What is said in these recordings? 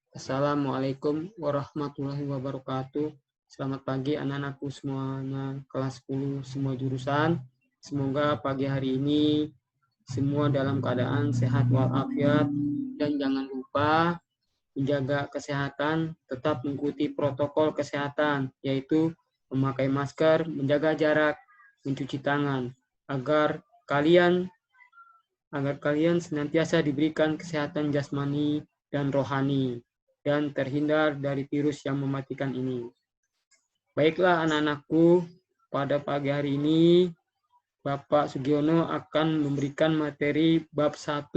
Assalamualaikum warahmatullahi wabarakatuh. Selamat pagi anak-anakku semuanya kelas 10 semua jurusan. Semoga pagi hari ini semua dalam keadaan sehat walafiat dan jangan lupa menjaga kesehatan, tetap mengikuti protokol kesehatan yaitu memakai masker, menjaga jarak, mencuci tangan agar kalian senantiasa diberikan kesehatan jasmani dan rohani dan terhindar dari virus yang mematikan ini. Baiklah anak-anakku, pada pagi hari ini Bapak Sugiono akan memberikan materi bab 1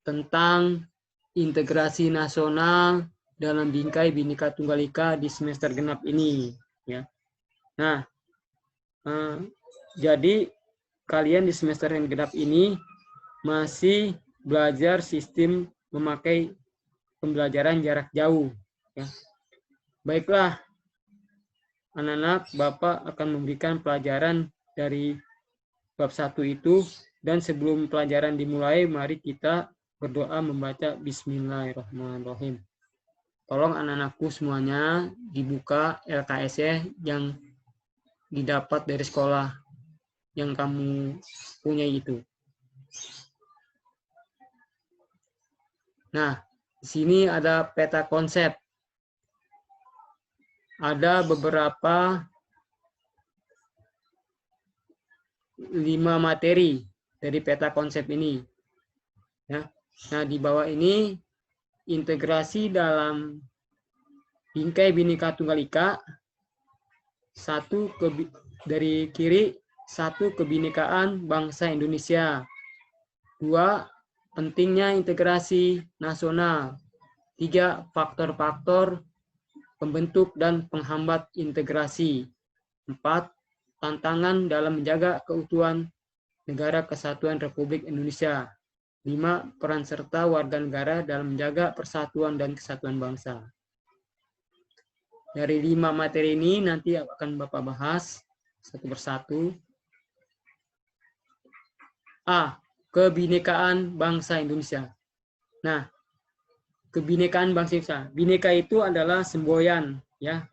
tentang integrasi nasional dalam bingkai Bhinneka Tunggal Ika di semester genap ini. Ya. Nah, jadi kalian di semester yang genap ini masih belajar sistem memakai pembelajaran jarak jauh. Ya. Baiklah, anak-anak, Bapak akan memberikan pelajaran dari bab 1 itu, dan sebelum pelajaran dimulai, mari kita berdoa membaca Bismillahirrahmanirrahim. Tolong anak-anakku semuanya dibuka LKS yang didapat dari sekolah yang kamu punya itu. Nah, di sini ada peta konsep. Ada beberapa 5 materi dari peta konsep ini. Ya. Nah, di bawah ini integrasi dalam bingkai Bhinneka Tunggal Ika. 1 dari kiri, 1 kebinekaan bangsa Indonesia. 2 pentingnya integrasi nasional. 3 faktor-faktor pembentuk dan penghambat integrasi. 4 tantangan dalam menjaga keutuhan Negara Kesatuan Republik Indonesia. 5 peran serta warga negara dalam menjaga persatuan dan kesatuan bangsa. Dari 5 materi ini nanti akan Bapak bahas satu persatu. A. Kebinekaan bangsa Indonesia. Nah, kebinekaan bangsa Indonesia. Bineka itu adalah semboyan, ya.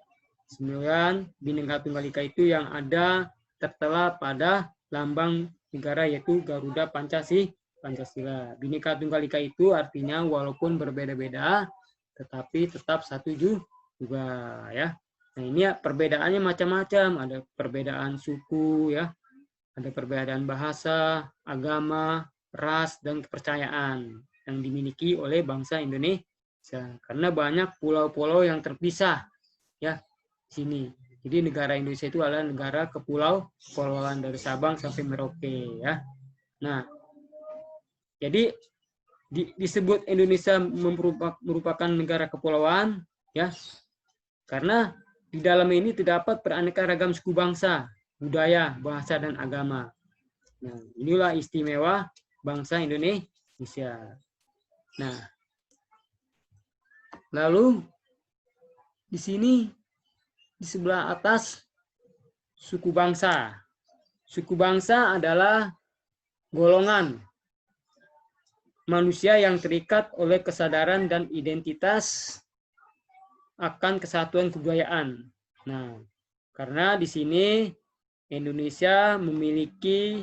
Semboyan Bhinneka Tunggal Ika itu yang ada tertera pada lambang negara yaitu Garuda Pancasila. Bhinneka Tunggal Ika itu artinya walaupun berbeda-beda tetapi tetap satu juga, ya. Nah, ini ya, perbedaannya macam-macam, ada perbedaan suku, ya. Ada perbedaan bahasa, agama, ras, dan kepercayaan yang dimiliki oleh bangsa Indonesia. Karena banyak pulau-pulau yang terpisah, ya, sini. Jadi negara Indonesia itu adalah negara kepulauan dari Sabang sampai Merauke, ya. Nah, jadi disebut Indonesia merupakan negara kepulauan, ya, karena di dalam ini terdapat beraneka ragam suku bangsa, budaya, bahasa, dan agama. Nah, inilah istimewa bangsa Indonesia. Nah, lalu di sini di sebelah atas suku bangsa. Suku bangsa adalah golongan manusia yang terikat oleh kesadaran dan identitas akan kesatuan kebudayaan. Nah, karena di sini Indonesia memiliki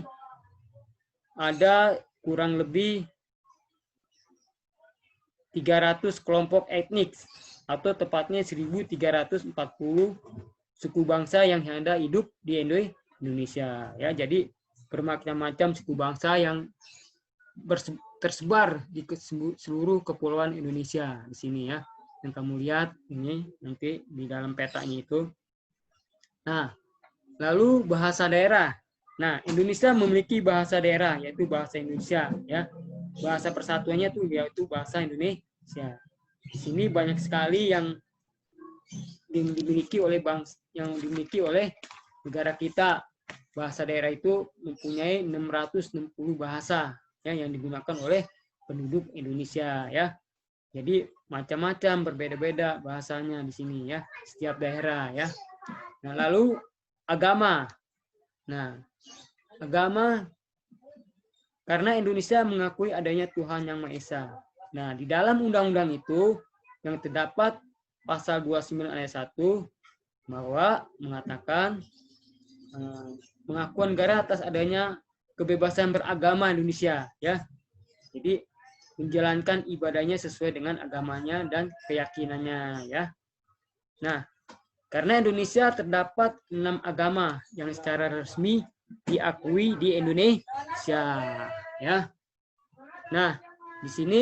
ada kurang lebih 300 kelompok etnik atau tepatnya 1.340 suku bangsa yang ada hidup di Indonesia, ya. Jadi bermacam-macam suku bangsa yang tersebar di seluruh kepulauan Indonesia di sini, ya. Yang kamu lihat ini nanti di dalam petanya itu. Nah, lalu bahasa daerah. Nah, Indonesia memiliki bahasa daerah yaitu bahasa Indonesia, ya. Bahasa persatuannya itu yaitu bahasa Indonesia. Di sini banyak sekali yang dimiliki oleh negara kita. Bahasa daerah itu mempunyai 660 bahasa, ya, yang digunakan oleh penduduk Indonesia, ya. Jadi macam-macam, berbeda-beda bahasanya di sini, ya, setiap daerah, ya. Nah, lalu agama. Nah, agama karena Indonesia mengakui adanya Tuhan Yang Maha Esa. Nah, di dalam undang-undang itu yang terdapat pasal 29 ayat 1 bahwa mengatakan pengakuan negara atas adanya kebebasan beragama Indonesia, ya. Jadi menjalankan ibadahnya sesuai dengan agamanya dan keyakinannya, ya. Nah, karena Indonesia terdapat 6 agama yang secara resmi diakui di Indonesia, ya. Nah, di sini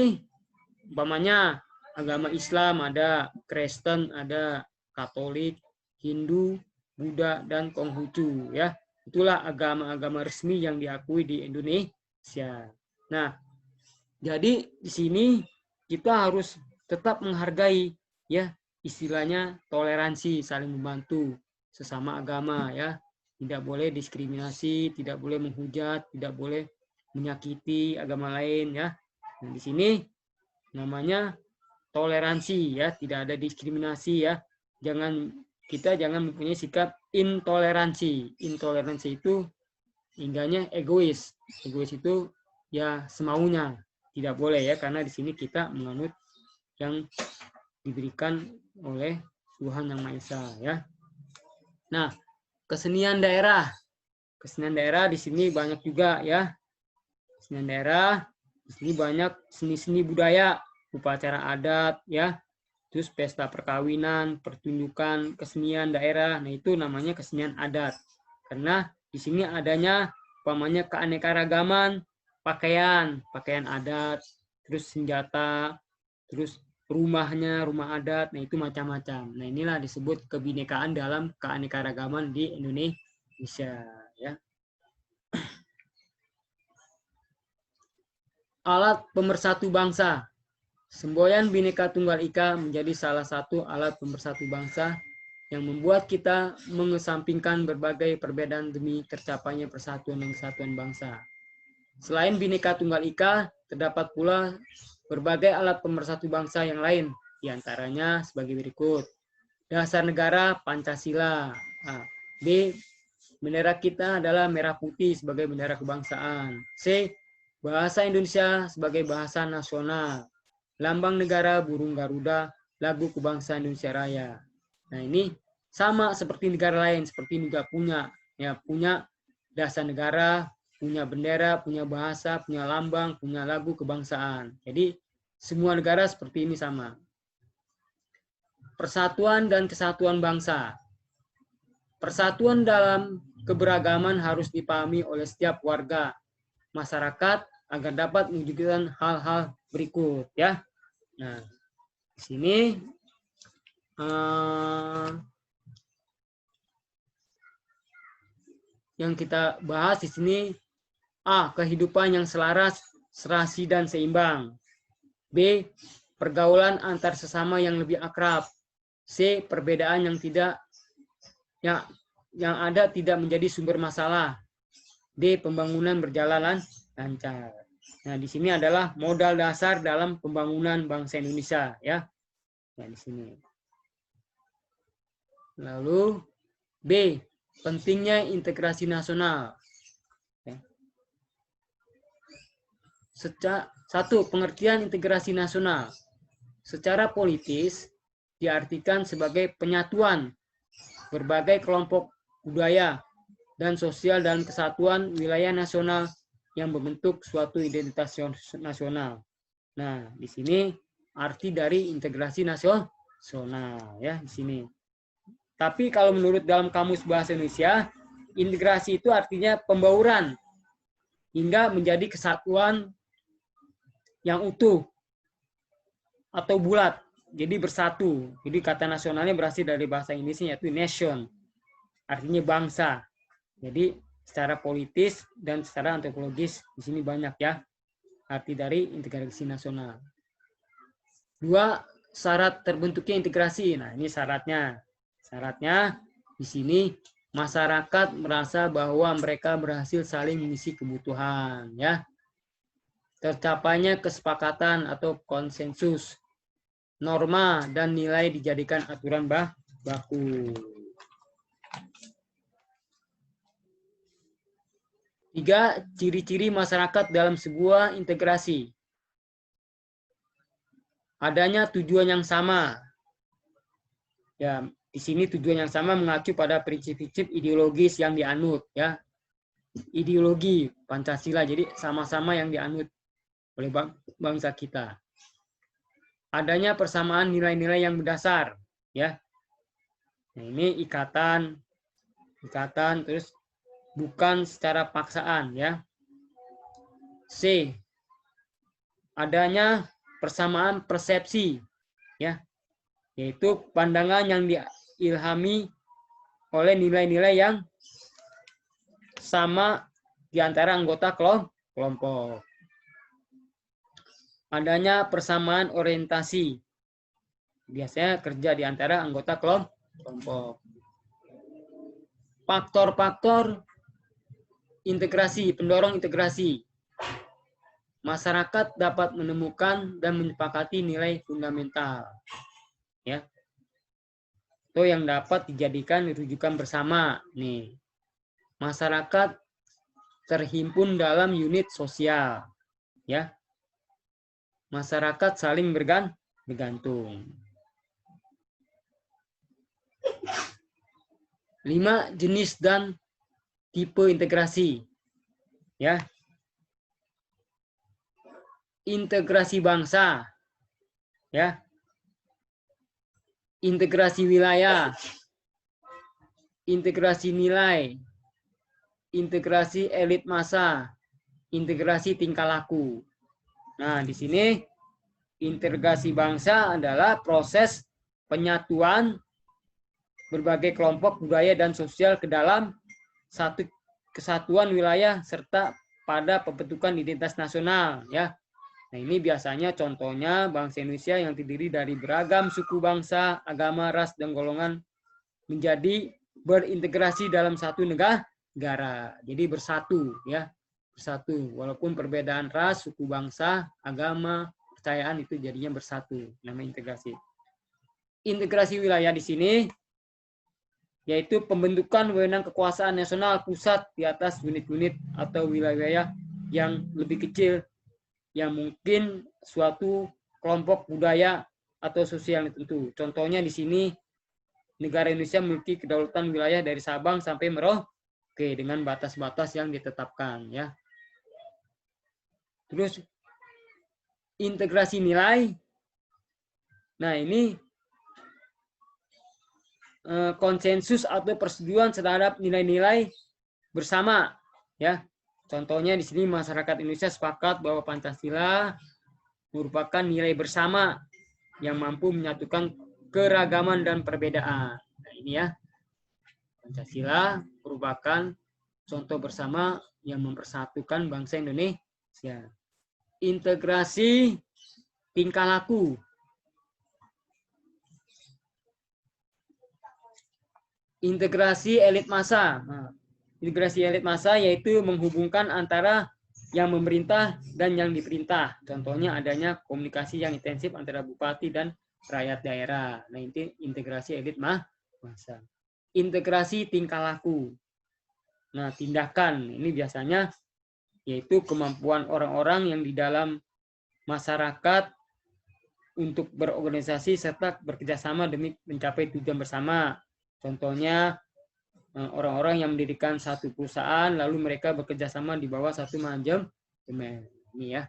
umpamanya agama Islam ada, Kristen ada, Katolik, Hindu, Buddha, dan Konghucu, ya. Itulah agama-agama resmi yang diakui di Indonesia. Nah, jadi di sini kita harus tetap menghargai, ya, istilahnya toleransi, saling membantu sesama agama, ya. Tidak boleh diskriminasi, tidak boleh menghujat, tidak boleh menyakiti agama lain, ya. Nah, di sini namanya toleransi, ya, tidak ada diskriminasi, ya. Kita jangan mempunyai sikap intoleransi. Intoleransi itu ingatnya egois. Egois itu ya semaunya. Tidak boleh, ya, karena di sini kita menganut yang diberikan oleh Tuhan Yang Maha Esa, ya. Nah, kesenian daerah. Kesenian daerah di sini banyak juga, ya. Kesenian daerah di sini banyak seni-seni budaya, upacara adat, ya. Terus pesta perkawinan, pertunjukan kesenian daerah. Nah, itu namanya kesenian adat. Karena di sini adanya umpamanya keanekaragaman pakaian adat, terus senjata, terus rumahnya, rumah adat. Nah, itu macam-macam. Nah, inilah disebut kebinekaan dalam keanekaragaman di Indonesia, ya. Alat pemersatu bangsa. Semboyan Bhinneka Tunggal Ika menjadi salah satu alat pemersatu bangsa yang membuat kita mengesampingkan berbagai perbedaan demi tercapainya persatuan dan kesatuan bangsa. Selain Bhinneka Tunggal Ika, terdapat pula berbagai alat pemersatu bangsa yang lain, diantaranya sebagai berikut. Dasar negara Pancasila. B. Bendera kita adalah merah putih sebagai bendera kebangsaan. C. Bahasa Indonesia sebagai bahasa nasional. Lambang negara burung Garuda, lagu kebangsaan Indonesia Raya. Nah, ini sama seperti negara lain, seperti juga punya dasar negara, punya bendera, punya bahasa, punya lambang, punya lagu kebangsaan. Jadi semua negara seperti ini sama. Persatuan dan kesatuan bangsa. Persatuan dalam keberagaman harus dipahami oleh setiap warga masyarakat agar dapat mewujudkan hal-hal berikut, ya. Nah, di sini yang kita bahas di sini A. Kehidupan yang selaras, serasi dan seimbang. B. Pergaulan antar sesama yang lebih akrab. C. Perbedaan yang ada tidak menjadi sumber masalah. D. Pembangunan berjalan lancar. Nah, di sini adalah modal dasar dalam pembangunan bangsa Indonesia, ya. Nah, di sini. Lalu B. Pentingnya integrasi nasional. Satu, pengertian integrasi nasional. Secara politis diartikan sebagai penyatuan berbagai kelompok budaya dan sosial dalam kesatuan wilayah nasional yang membentuk suatu identitas nasional. Nah, di sini arti dari integrasi nasional, ya, di sini. Tapi kalau menurut dalam Kamus Bahasa Indonesia, integrasi itu artinya pembauran hingga menjadi kesatuan yang utuh atau bulat, jadi bersatu. Jadi kata nasionalnya berasal dari bahasa Inggrisnya yaitu nation, artinya bangsa. Jadi secara politis dan secara antropologis di sini banyak, ya, arti dari integrasi nasional. 2, syarat terbentuknya integrasi. Nah, ini syaratnya. Syaratnya di sini masyarakat merasa bahwa mereka berhasil saling mengisi kebutuhan, ya. Tercapainya kesepakatan atau konsensus, norma dan nilai dijadikan aturan baku. 3, ciri-ciri masyarakat dalam sebuah integrasi. adanya tujuan yang sama. Ya, di sini tujuan yang sama mengacu pada prinsip-prinsip ideologis yang dianut, ya. Ideologi Pancasila, jadi sama-sama yang dianut oleh bangsa kita. Adanya persamaan nilai-nilai yang mendasar, ya. Nah, ini ikatan terus bukan secara paksaan, ya. C, adanya persamaan persepsi, ya, yaitu pandangan yang diilhami oleh nilai-nilai yang sama di antara anggota kelompok. Adanya persamaan orientasi, biasanya kerja di antara anggota kelompok. Faktor-faktor integrasi, pendorong integrasi. Masyarakat dapat menemukan dan menyepakati nilai fundamental, ya, itu yang dapat dijadikan rujukan bersama. Nih, masyarakat terhimpun dalam unit sosial, ya. Masyarakat saling bergantung. 5 jenis dan tipe integrasi, ya. Integrasi bangsa, ya. Integrasi wilayah, integrasi nilai, integrasi elit massa, integrasi tingkah laku. Nah, di sini integrasi bangsa adalah proses penyatuan berbagai kelompok budaya dan sosial ke dalam satu kesatuan wilayah serta pada pembentukan identitas nasional, ya. Nah, ini biasanya contohnya bangsa Indonesia yang terdiri dari beragam suku bangsa, agama, ras, dan golongan menjadi berintegrasi dalam satu negara. Jadi bersatu, ya. Bersatu. Walaupun perbedaan ras, suku bangsa, agama, kepercayaan itu jadinya bersatu. Namanya integrasi. Integrasi wilayah di sini yaitu pembentukan wewenang kekuasaan nasional pusat di atas unit-unit atau wilayah yang lebih kecil yang mungkin suatu kelompok budaya atau sosial tertentu. Contohnya di sini negara Indonesia memiliki kedaulatan wilayah dari Sabang sampai Merauke dengan batas-batas yang ditetapkan, ya. Terus integrasi nilai. Nah, ini konsensus atau persetujuan terhadap nilai-nilai bersama, ya. Contohnya di sini masyarakat Indonesia sepakat bahwa Pancasila merupakan nilai bersama yang mampu menyatukan keragaman dan perbedaan. Nah, ini ya. Pancasila merupakan contoh bersama yang mempersatukan bangsa Indonesia. Integrasi tingkah laku. Integrasi elit massa. Nah, integrasi elit massa yaitu menghubungkan antara yang memerintah dan yang diperintah. Contohnya adanya komunikasi yang intensif antara bupati dan rakyat daerah. Nah, ini integrasi elit massa. Integrasi tingkah laku. Nah, tindakan ini biasanya yaitu kemampuan orang-orang yang di dalam masyarakat untuk berorganisasi serta bekerjasama demi mencapai tujuan bersama. Contohnya orang-orang yang mendirikan satu perusahaan lalu mereka bekerja sama di bawah satu manajemen. Ini ya.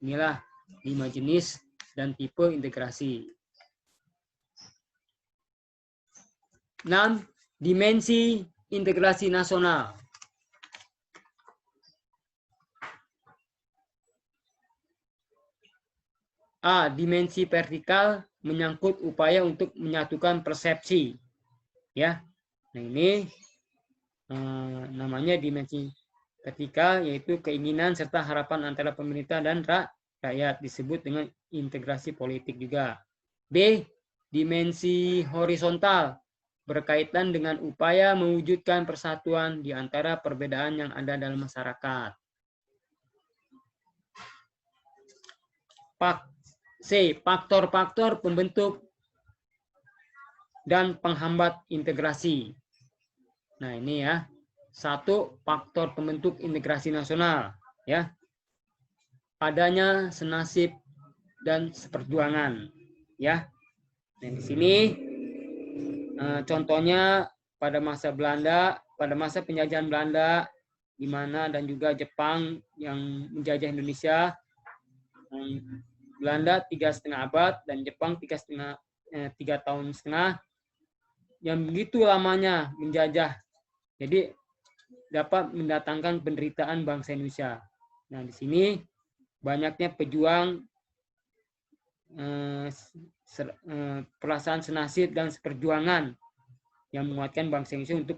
Inilah 5 jenis dan tipe integrasi. 6. Dimensi integrasi nasional. A. Dimensi vertikal menyangkut upaya untuk menyatukan persepsi. Ya. Nah, ini namanya dimensi vertikal, yaitu keinginan serta harapan antara pemerintah dan rakyat, disebut dengan integrasi politik juga. B. Dimensi horizontal berkaitan dengan upaya mewujudkan persatuan di antara perbedaan yang ada dalam masyarakat. C. Faktor-faktor pembentuk dan penghambat integrasi. Nah, ini ya. 1. Faktor pembentuk integrasi nasional, ya. Adanya senasib dan seperjuangan, ya. Nah, di sini contohnya pada masa Belanda, pada masa penjajahan Belanda, di mana dan juga Jepang yang menjajah Indonesia. Belanda 3,5 abad dan Jepang 3 tahun setengah, yang begitu lamanya menjajah. Jadi dapat mendatangkan penderitaan bangsa Indonesia. Nah, di sini banyaknya pejuang perasaan senasib dan seperjuangan yang menguatkan bangsa Indonesia untuk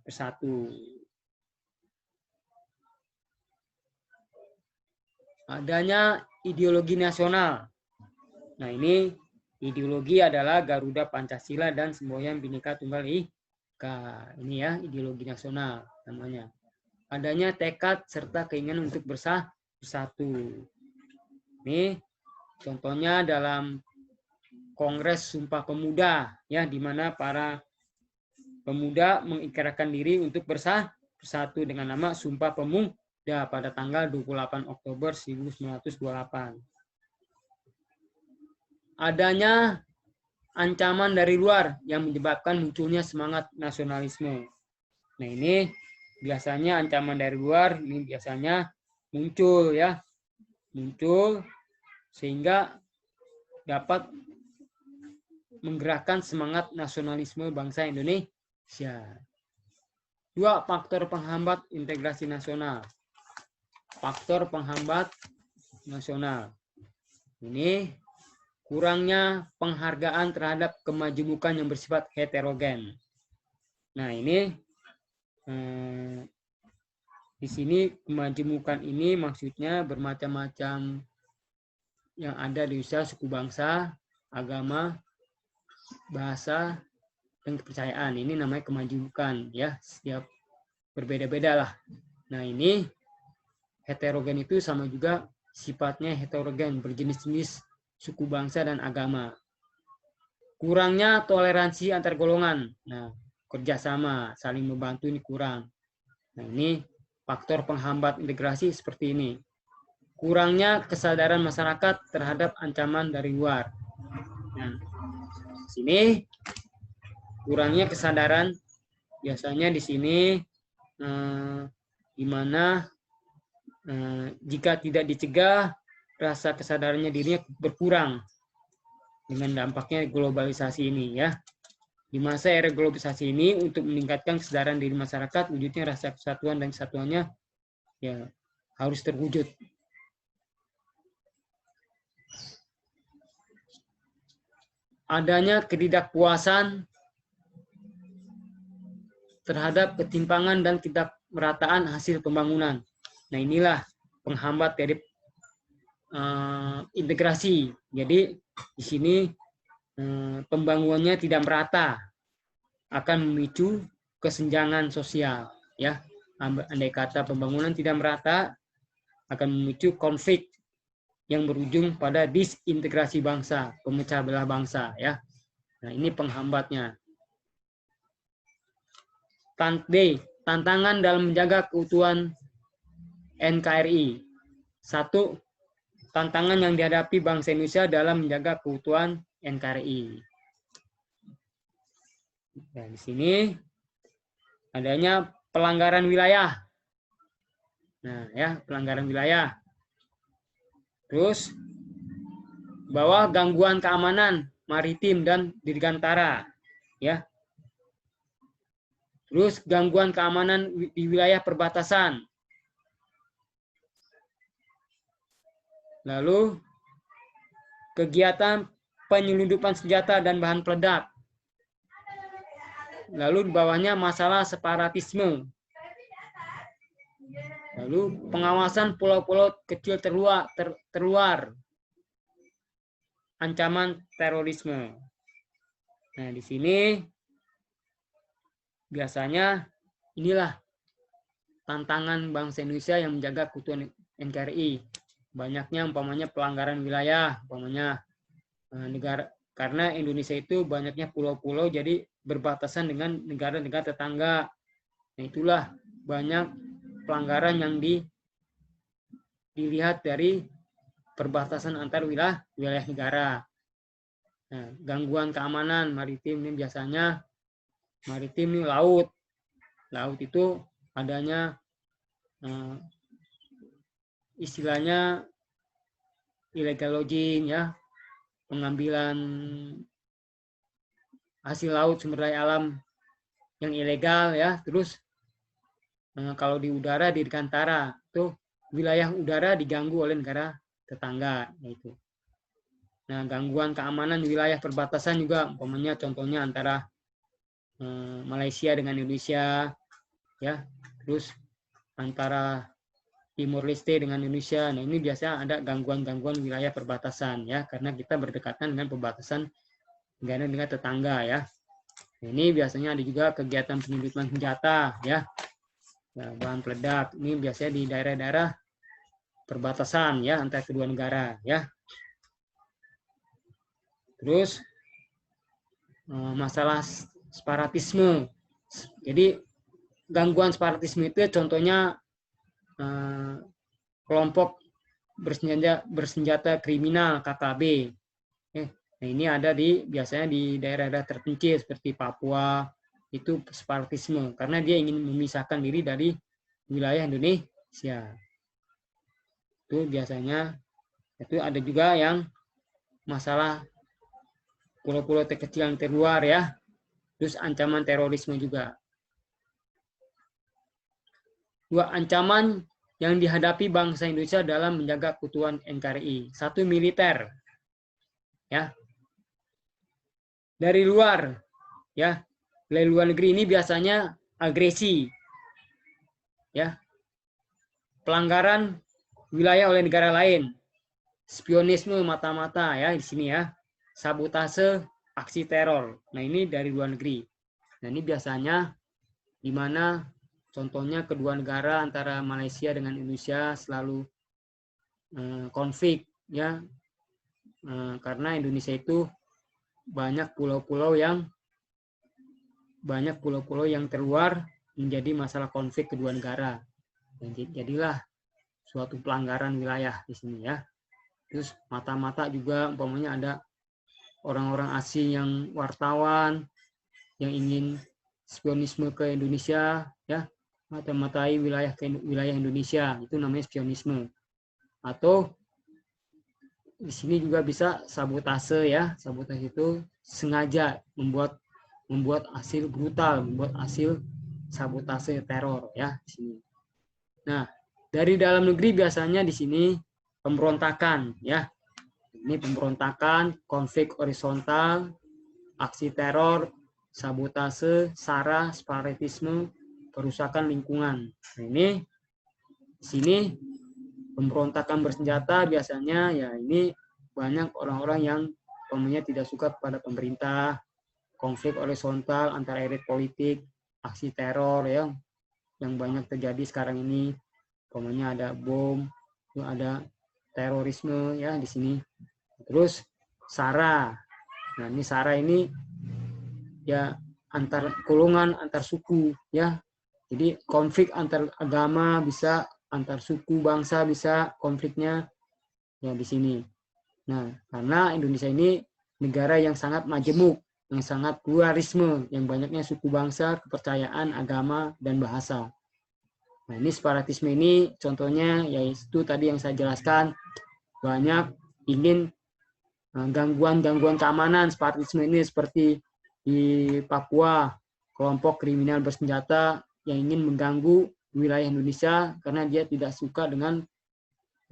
bersatu. Adanya ideologi nasional. Nah, ini ideologi adalah Garuda Pancasila dan semboyan Bhinneka Tunggal Ika. Ini ya ideologi nasional namanya. Adanya tekad serta keinginan untuk bersatu. Ini contohnya dalam Kongres Sumpah Pemuda, ya, di mana para pemuda mengikrarkan diri untuk bersatu dengan nama Sumpah Pemuda pada tanggal 28 Oktober 1928. Adanya ancaman dari luar yang menyebabkan munculnya semangat nasionalisme. Nah, ini biasanya ancaman dari luar ini biasanya muncul, ya, muncul sehingga dapat menggerakkan semangat nasionalisme bangsa Indonesia. 2 faktor penghambat integrasi nasional. Faktor penghambat nasional. Ini kurangnya penghargaan terhadap kemajemukan yang bersifat heterogen. Nah, ini di sini kemajemukan ini maksudnya bermacam-macam yang ada di usaha suku bangsa, agama, bahasa, dan kepercayaan. Ini namanya kemajemukan, ya, setiap berbeda-beda lah. Nah, ini heterogen itu sama juga sifatnya heterogen, berjenis-jenis suku bangsa dan agama. Kurangnya toleransi antar golongan. Nah, kerjasama, saling membantu ini kurang. Nah, ini faktor penghambat integrasi seperti ini. Kurangnya kesadaran masyarakat terhadap ancaman dari luar. Nah, sini kurangnya kesadaran biasanya di sini di mana jika tidak dicegah rasa kesadarannya dirinya berkurang dengan dampaknya globalisasi ini, ya. Di masa era globalisasi ini untuk meningkatkan kesadaran diri masyarakat, wujudnya rasa kesatuan dan kesatuannya ya harus terwujud. Adanya ketidakpuasan terhadap ketimpangan dan ketidakmerataan hasil pembangunan. Nah, inilah penghambat dari integrasi. Jadi di sini pembangunannya tidak merata, akan memicu kesenjangan sosial, ya. Andai kata pembangunan tidak merata, akan memicu konflik yang berujung pada disintegrasi bangsa, pemecah belah bangsa, ya. Nah, ini penghambatnya. Tantangan dalam menjaga keutuhan NKRI. 1. Tantangan yang dihadapi bangsa Indonesia dalam menjaga keutuhan NKRI. Nah, di sini adanya pelanggaran wilayah. Nah, ya, pelanggaran wilayah. Terus bahwa gangguan keamanan maritim dan dirgantara, ya. Terus gangguan keamanan di wilayah perbatasan. Lalu kegiatan penyelundupan senjata dan bahan peledak. Lalu di bawahnya masalah separatisme. Lalu pengawasan pulau-pulau kecil terluar. Ancaman terorisme. Nah, di sini biasanya inilah tantangan bangsa Indonesia yang menjaga keutuhan NKRI. Banyaknya umpamanya pelanggaran wilayah, umpamanya negara, karena Indonesia itu banyaknya pulau-pulau jadi berbatasan dengan negara-negara tetangga. Nah, itulah banyak pelanggaran yang dilihat dari perbatasan antar wilayah negara. Nah, gangguan keamanan maritim ini biasanya maritim ini laut. Laut itu adanya istilahnya illegal logging ya, pengambilan hasil laut sumber daya alam yang ilegal ya. Terus kalau di udara di Dirgantara itu wilayah udara diganggu oleh negara tetangga yaitu. Nah, gangguan keamanan wilayah perbatasan juga umpamanya contohnya antara Malaysia dengan Indonesia ya. Terus antara Timur Leste dengan Indonesia. Nah, ini biasanya ada gangguan-gangguan wilayah perbatasan ya, karena kita berdekatan dengan perbatasan negara-negara tetangga ya. Nah, ini biasanya ada juga kegiatan penyelundupan senjata ya. Nah, bahan peledak ini biasanya di daerah-daerah perbatasan ya antara kedua negara ya. Terus masalah separatisme. Jadi gangguan separatisme itu contohnya kelompok bersenjata kriminal KKB. Nah, ini ada biasanya di daerah-daerah terpencil seperti Papua, itu separatisme karena dia ingin memisahkan diri dari wilayah Indonesia. Itu biasanya itu ada juga yang masalah pulau-pulau terkecil yang terluar ya. Terus ancaman terorisme juga. Dua ancaman yang dihadapi bangsa Indonesia dalam menjaga keutuhan NKRI. Satu, militer. Ya. Dari luar, ya. Dari luar negeri ini biasanya agresi. Ya. Pelanggaran wilayah oleh negara lain. Spionisme mata-mata ya di sini ya. Sabotase, aksi teror. Nah, ini dari luar negeri. Nah, ini biasanya di mana contohnya kedua negara antara Malaysia dengan Indonesia selalu konflik ya, karena Indonesia itu banyak pulau-pulau yang terluar menjadi masalah konflik kedua negara. Jadilah suatu pelanggaran wilayah di sini ya. Terus mata-mata juga umpamanya ada orang-orang asing yang wartawan yang ingin spionisme ke Indonesia ya, mata-matai wilayah Indonesia, itu namanya spionisme. Atau di sini juga bisa sabotase ya. Sabotase itu sengaja membuat hasil brutal, membuat hasil sabotase teror ya di sini. Nah, dari dalam negeri biasanya di sini pemberontakan ya. Ini pemberontakan, konflik horizontal, aksi teror, sabotase, SARA, separatisme, perusakan lingkungan. Nah, ini di sini pemberontakan bersenjata biasanya ya ini banyak orang-orang yang umpamanya tidak suka kepada pemerintah, konflik horizontal antara elit politik, aksi teror ya yang banyak terjadi sekarang ini. Umpamanya ada bom, ada terorisme ya di sini. Terus SARA. Nah, ini SARA ini ya antar golongan, antar suku ya. Jadi konflik antar agama bisa, antar suku bangsa bisa konfliknya ya di sini. Nah, karena Indonesia ini negara yang sangat majemuk, yang sangat pluralisme, yang banyaknya suku bangsa, kepercayaan, agama dan bahasa. Nah, ini separatisme ini contohnya yaitu tadi yang saya jelaskan, banyak ingin gangguan-gangguan keamanan separatisme ini seperti di Papua, kelompok kriminal bersenjata yang ingin mengganggu wilayah Indonesia karena dia tidak suka dengan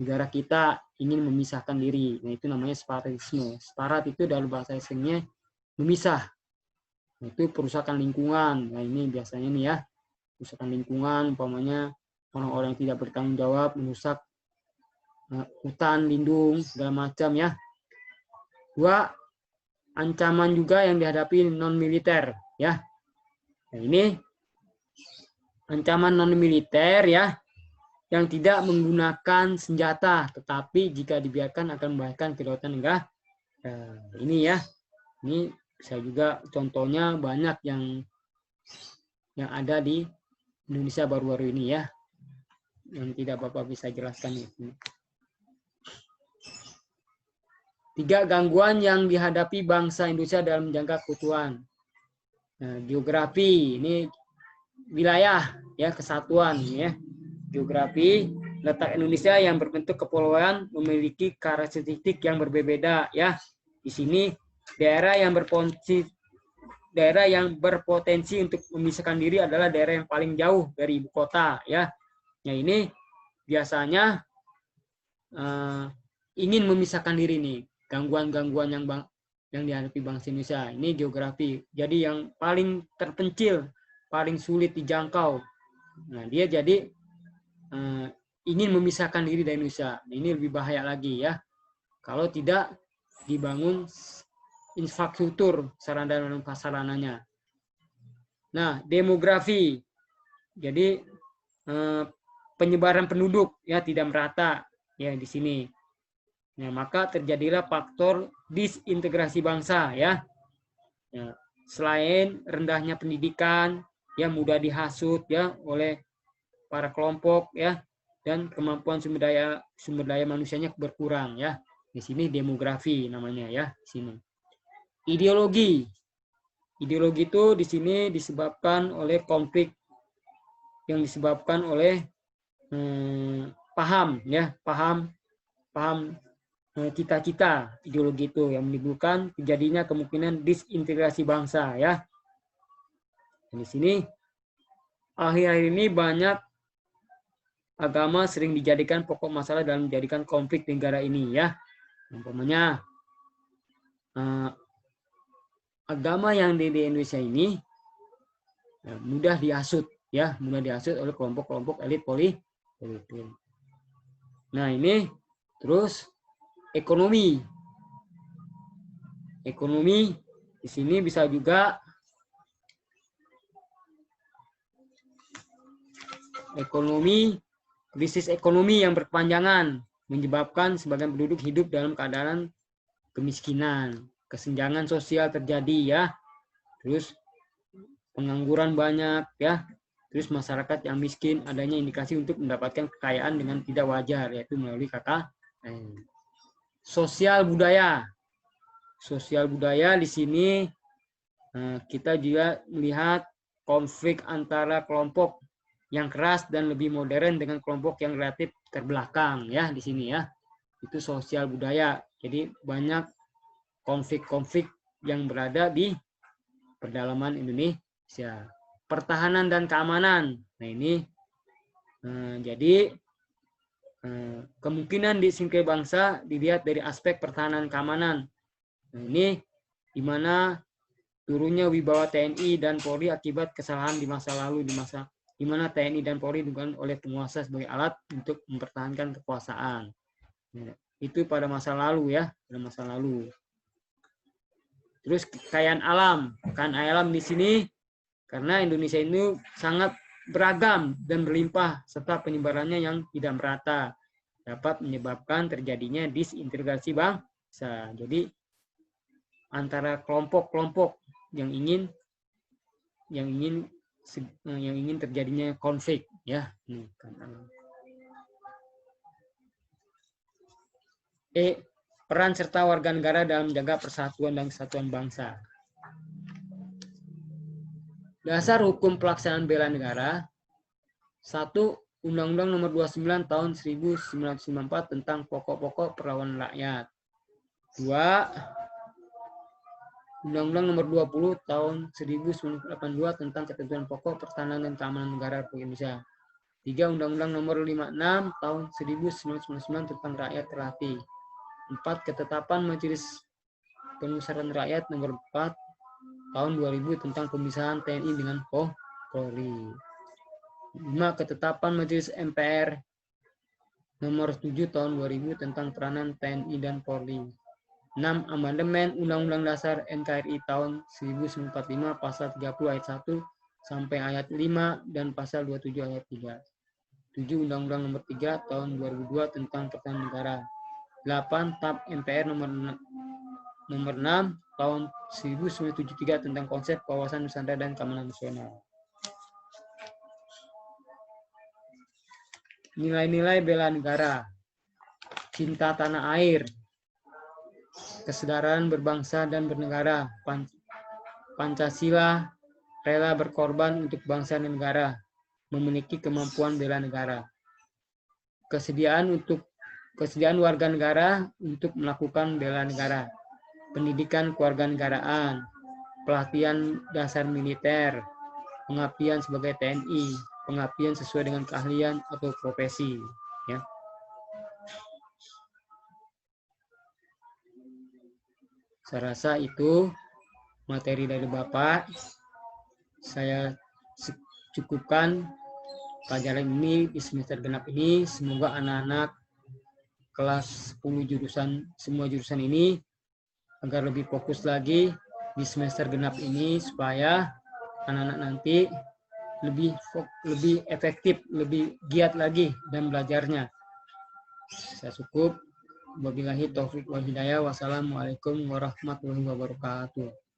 negara kita, ingin memisahkan diri. Nah, itu namanya separatisme. Separat itu dalam bahasa asingnya memisah. Nah, itu perusakan lingkungan. Nah, ini biasanya nih ya, perusakan lingkungan, umpamanya orang-orang yang tidak bertanggung jawab, merusak hutan lindung, segala macam ya. Dua, ancaman juga yang dihadapi non-militer ya. Nah, ini ancaman non-militer ya, yang tidak menggunakan senjata, tetapi jika dibiarkan akan membahayakan kedaulatan negara. Ini ya, ini saya juga contohnya banyak yang ada di Indonesia baru-baru ini ya, yang tidak Bapak bisa jelaskan ini. 3 gangguan yang dihadapi bangsa Indonesia dalam menjaga keutuhan. Nah, geografi ini wilayah ya, kesatuan ya. Geografi, letak Indonesia yang berbentuk kepulauan memiliki karakteristik yang berbeda ya. Di sini daerah yang berpotensi untuk memisahkan diri adalah daerah yang paling jauh dari ibu kota ya. Ya ini biasanya ingin memisahkan diri nih, gangguan-gangguan yang dihadapi bangsa Indonesia. Ini geografi. Jadi yang paling terpencil, paling sulit dijangkau. Nah, dia jadi ingin memisahkan diri dari Indonesia. Ini lebih bahaya lagi ya. Kalau tidak dibangun infrastruktur sarana dan prasarananya. Nah, demografi. Jadi penyebaran penduduk ya tidak merata ya di sini. Nah, maka terjadilah faktor disintegrasi bangsa ya. Ya, selain rendahnya pendidikan, ya mudah dihasut ya oleh para kelompok ya, dan kemampuan sumber daya manusianya berkurang ya. Di sini demografi namanya ya, di sini. Ideologi. Ideologi itu di sini disebabkan oleh konflik yang disebabkan oleh paham ya, paham cita-cita ideologi itu yang menimbulkan terjadinya kemungkinan disintegrasi bangsa ya. Di sini akhir-akhir ini banyak agama sering dijadikan pokok masalah dalam menjadikan konflik negara ini ya. Umpamanya agama yang di Indonesia ini mudah dihasut ya, mudah dihasut oleh kelompok-kelompok elit politik. Nah, ini terus ekonomi. Ekonomi di sini bisa juga krisis ekonomi yang berkepanjangan menyebabkan sebagian penduduk hidup dalam keadaan kemiskinan, kesenjangan sosial terjadi ya. Terus pengangguran banyak ya. Terus masyarakat yang miskin, adanya indikasi untuk mendapatkan kekayaan dengan tidak wajar, yaitu melalui KKN. Sosial budaya. Sosial budaya di sini kita juga melihat konflik antara kelompok yang keras dan lebih modern dengan kelompok yang relatif terbelakang ya di sini ya. Itu sosial budaya. Jadi banyak konflik-konflik yang berada di pedalaman Indonesia. Pertahanan dan keamanan. Nah, ini jadi kemungkinan disingkir bangsa dilihat dari aspek pertahanan keamanan. Nah, ini di mana turunnya wibawa TNI dan Polri akibat kesalahan di masa lalu, di mana TNI dan Polri digunakan oleh penguasa sebagai alat untuk mempertahankan kekuasaan. Nah, itu pada masa lalu ya, pada masa lalu. Terus kekayaan alam di sini karena Indonesia ini sangat beragam dan berlimpah serta penyebarannya yang tidak merata dapat menyebabkan terjadinya disintegrasi bangsa. Jadi antara kelompok-kelompok yang ingin terjadinya konflik ya. Peran serta warga negara dalam menjaga persatuan dan kesatuan bangsa. Dasar hukum pelaksanaan bela negara. 1. Undang-Undang Nomor 29 Tahun 1994 tentang pokok-pokok perlawanan rakyat. 2. Undang-Undang Nomor 20 Tahun 1982 tentang ketentuan pokok pertahanan dan keamanan negara Republik Indonesia. 3. Undang-Undang Nomor 56 Tahun 1999 tentang rakyat terlatih. 4. Ketetapan Majelis Permusyawaratan Rakyat Nomor 4 Tahun 2000 tentang pemisahan TNI dengan Polri. 5. Ketetapan Majelis MPR Nomor 7 Tahun 2000 tentang peranan TNI dan Polri. 6. Amandemen Undang-Undang Dasar NKRI tahun 1945 pasal 30 ayat 1 sampai ayat 5 dan pasal 27 ayat 3. 7. Undang-Undang Nomor 3 Tahun 2002 tentang Pertahanan Negara. 8. TAP MPR Nomor 6 Tahun 1973 tentang konsep kawasan Nusantara dan keamanan nasional. Nilai-nilai bela negara. Cinta tanah air. kesadaran berbangsa dan bernegara. Pancasila rela berkorban untuk bangsa dan negara, memiliki kemampuan bela negara. Kesediaan warga negara untuk melakukan bela negara, pendidikan kewarganegaraan, pelatihan dasar militer, pengabdian sebagai TNI, pengabdian sesuai dengan keahlian atau profesi, ya. Saya rasa itu materi dari Bapak. Saya cukupkan pelajaran ini di semester genap ini. Semoga anak-anak kelas 10 jurusan, semua jurusan ini agar lebih fokus lagi di semester genap ini supaya anak-anak nanti lebih efektif, lebih giat lagi dan belajarnya. Saya cukup. Wabillahi taufiq wal hidayah. Wassalamualaikum warahmatullahi wabarakatuh.